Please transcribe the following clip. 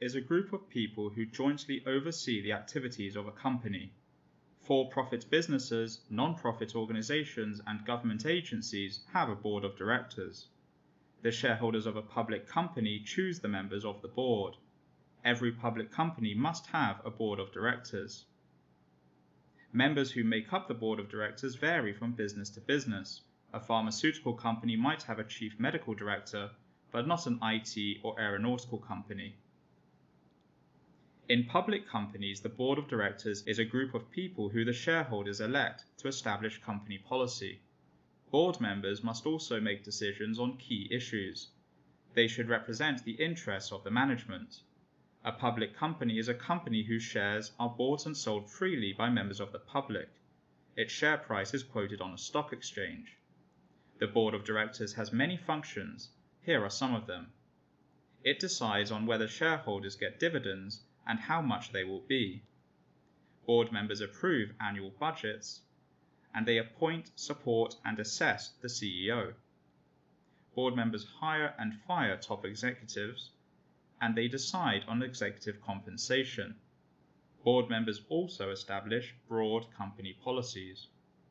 is a group of people who jointly oversee the activities of a company. For-profit businesses, non-profit organizations, and government agencies have a board of directors. The shareholders of a public company choose the members of the board. Every public company must have a board of directors. Members who make up the board of directors vary from business to business. A pharmaceutical company might have a chief medical director, but not an IT or aeronautical company. In public companies, the board of directors is a group of people who the shareholders elect to establish company policy. Board members must also make decisions on key issues. They should represent the interests of the management. A public company is a company whose shares are bought and sold freely by members of the public. Its share price is quoted on a stock exchange. The board of directors has many functions. Here are some of them. It decides on whether shareholders get dividends and how much they will be. Board members approve annual budgets, and they appoint, support, and assess the CEO. Board members hire and fire top executives, and they decide on executive compensation. Board members also establish broad company policies.